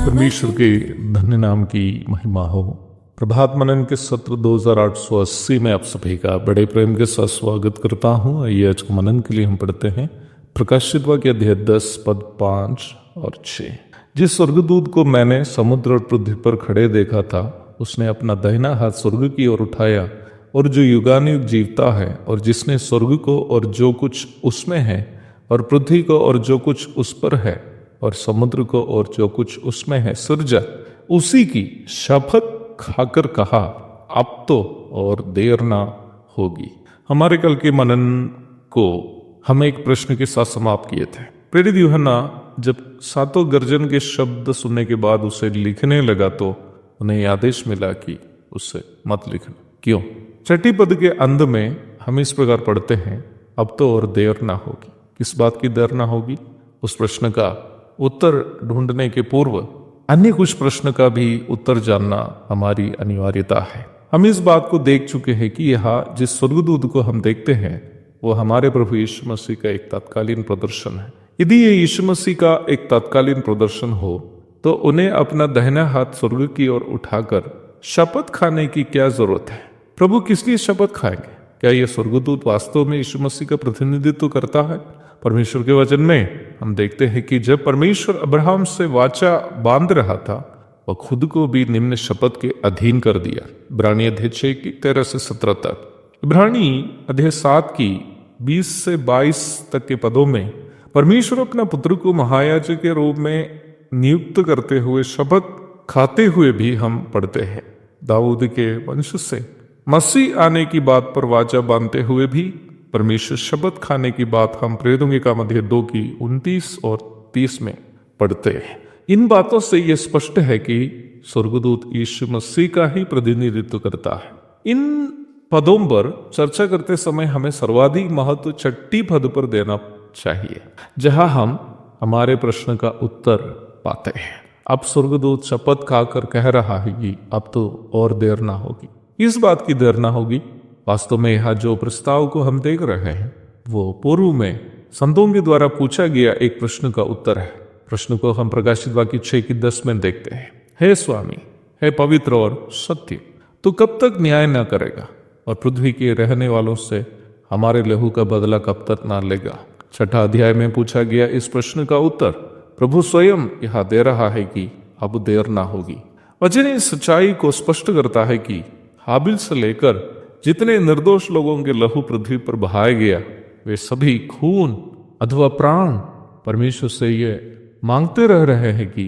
परमेश्वर के धन्य नाम की महिमा हो। प्रभात मनन के सत्र 2880 में आप सभी का बड़े प्रेम के साथ स्वागत करता हूँ। आइए आज को मनन के लिए हम पढ़ते हैं प्रकाशित वाक्य अध्याय 10 पद 5 और 6। जिस स्वर्गदूत को मैंने समुद्र और पृथ्वी पर खड़े देखा था, उसने अपना दाहिना हाथ स्वर्ग की ओर उठाया, और जो युगानुयुग जीवता है, और जिसने स्वर्ग को और जो कुछ उसमें है, और पृथ्वी को और जो कुछ उस पर है, और समुद्र को और जो कुछ उसमें है सृजा, उसी की शपथ खाकर कहा, अब तो और देर ना होगी। हमारे कल के मनन को हम एक प्रश्न के साथ समाप्त किए थे। प्रेरित यूहन्ना जब सातों गर्जन के शब्द सुनने के बाद उसे लिखने लगा तो उन्हें आदेश मिला कि उससे मत लिखना। क्यों? छठी पद के अंत में हम इस प्रकार पढ़ते हैं, अब तो और देर ना होगी। किस बात की देर ना होगी? उस प्रश्न का उत्तर ढूंढने के पूर्व अन्य कुछ प्रश्न का भी उत्तर जानना हमारी अनिवार्यता है। हम इस बात को देख चुके हैं कि यहाँ जिस स्वर्गदूत को हम देखते हैं वो हमारे प्रभु यीशु मसीह का एक तत्कालीन प्रदर्शन है। यदि ये यीशु मसीह का एक तत्कालीन प्रदर्शन हो तो उन्हें अपना दाहिना हाथ स्वर्ग की ओर उठाकर शपथ खाने की क्या जरूरत है? प्रभु किस लिए शपथ खाएंगे? क्या यह स्वर्गदूत वास्तव में यीशु मसीह का प्रतिनिधित्व करता है? परमेश्वर के वचन में हम देखते हैं कि जब परमेश्वर अब्राहम से वाचा बांध रहा था, वह खुद को भी निम्न शपथ के अधीन कर दिया। इब्रानी अध्याय 6 की 13 से 17 तक। इब्रानी अध्याय 7 की 20 से 22 तक के पदों में परमेश्वर अपना पुत्र को महायाजक के रूप में नियुक्त करते हुए शपथ खाते हुए भी हम पढ़ते हैं। दाऊद के वंश से मसीह आने की बात पर वाचा बांधते हुए भी परमेश्वर शपथ खाने की बात हम प्रेरितों के काम अध्याय 2 की 29 और 30 में पढ़ते हैं। इन बातों से यह स्पष्ट है कि स्वर्गदूत यीशु मसीह का ही प्रतिनिधित्व करता है। इन पदों पर चर्चा करते समय हमें सर्वाधिक महत्व छठी पद पर देना चाहिए, जहां हम हमारे प्रश्न का उत्तर पाते हैं। अब स्वर्गदूत शपथ खाकर कह रहा है कि अब तो और देर ना होगी। इस बात की देर ना होगी। वास्तव में यहाँ जो प्रस्ताव को हम देख रहे हैं वो पूर्व में संतों के द्वारा पूछा गया एक प्रश्न का उत्तर है। प्रश्न को हम प्रकाशित वाक्य 6 की 10 में देखते हैं। हे स्वामी, हे पवित्र और सत्य, तू कब तक न्याय न करेगा और पृथ्वी के रहने वालों से हमारे लहू का बदला कब तक ना लेगा? छठा अध्याय में पूछा गया इस प्रश्न का उत्तर प्रभु स्वयं यहाँ दे रहा है कि अब देर ना होगी। वचन इस सच्चाई को स्पष्ट करता है कि हाबिल से लेकर जितने निर्दोष लोगों के लहू पृथ्वी पर बहाया गया, वे सभी खून अथवा प्राण परमेश्वर से ये मांगते रह रहे हैं कि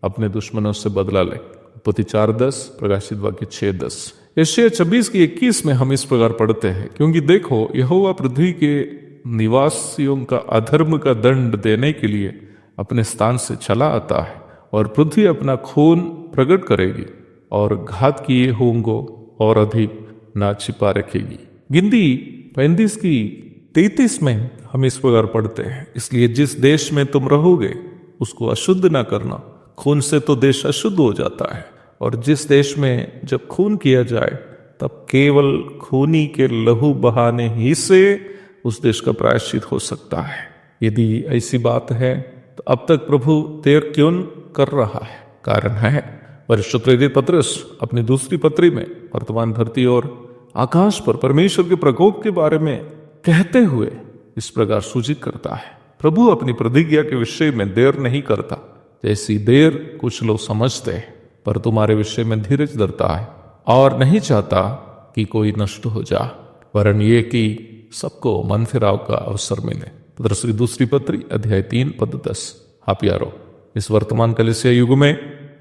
अपने दुश्मनों से बदला ले। उत्पत्ति 4:10, प्रकाशित वाक्य 6:10। यशायाह 24 की 21 में हम इस प्रकार पढ़ते हैं, क्योंकि देखो यहोवा पृथ्वी के निवासियों का अधर्म का दंड देने के लिए अपने स्थान से चला आता है, और पृथ्वी अपना खून प्रकट करेगी और घात किए होंगे और अधिक ना छिपा रखेगी। गिनती 35 की 33 में हम इस प्रकार पढ़ते हैं, इसलिए जिस देश में तुम रहोगे उसको अशुद्ध ना करना, खून से तो देश अशुद्ध हो जाता है, और जिस देश में जब खून किया जाए तब केवल खूनी के लहू बहाने ही से उस देश का प्रायश्चित हो सकता है। यदि ऐसी बात है तो अब तक प्रभु देर क्यों कर रहा है? कारण है वरिष्ठ प्रेरित पत्रस अपनी दूसरी पत्री में वर्तमान धरती और आकाश पर परमेश्वर के प्रकोप के बारे में कहते हुए इस प्रकार सूचित करता है, प्रभु अपनी प्रतिज्ञा के विषय में देर नहीं करता जैसी देर कुछ लोग समझते हैं, पर तुम्हारे विषय में धीरज धरता है और नहीं चाहता कि कोई नष्ट हो जा, वरन ये कि सबको मन फिराव का अवसर मिले। पत्रस की दूसरी पत्री अध्याय 3 पद 10। हाँ प्यारो, इस वर्तमान कलीसिया युग में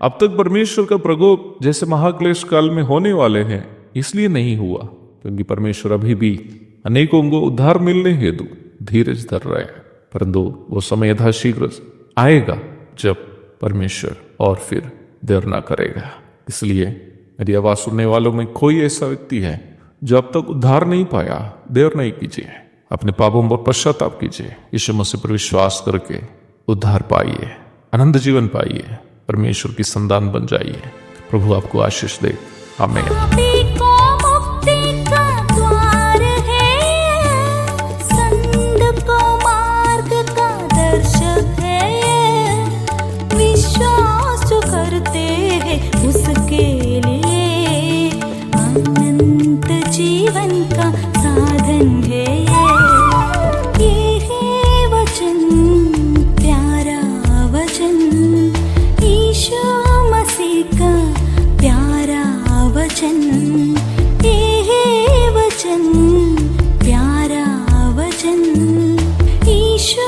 अब तक परमेश्वर का प्रकोप जैसे महाक्लेश काल में होने वाले हैं इसलिए नहीं हुआ क्योंकि परमेश्वर अभी भी अनेकों को उद्धार मिलने हेतु धीरज धर रहे हैं, परंतु वो समय यथाशीघ्र आएगा जब परमेश्वर और फिर देर ना करेगा। इसलिए यदि आवाज सुनने वालों में कोई ऐसा व्यक्ति है जो अब तक उद्धार नहीं पाया, देर नहीं कीजिए, अपने पापों पर पश्चाताप कीजिए, यीशु मसीह पर विश्वास करके उद्धार पाइए, अनंत जीवन पाइए, परमेश्वर की संतान बन जाइए। प्रभु आपको आशीष दे। आमीन। उसके लिए अनंत जीवन का साधन है ये है वचन, प्यारा वचन, यीशु मसीह का प्यारा वचन। ये है वचन, प्यारा वचन, यीशु